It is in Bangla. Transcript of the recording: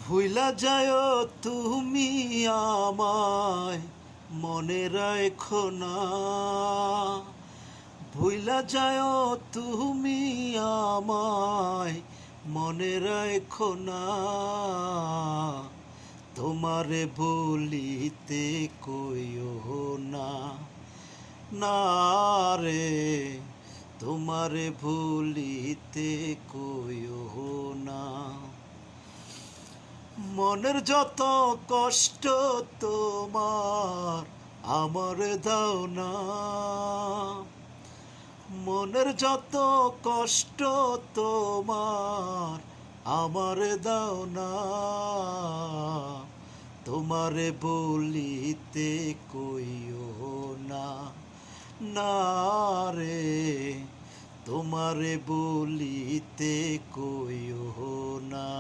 ভুইলা যায় তুমি আমায়, মনে রাখো না। ভুইলা যায় তুমি আমায়, মনে রাখো না। তোমারে বলিতে কইও না, না রে, তোমারে ভুলিতে কইও না। মনের যত কষ্ট তোমার আমার দাও না। মনের যত কষ্ট তোমার আমার দাও না। তোমারে বলিতে কইও না, না রে, তোমারে বলিতে কইও না।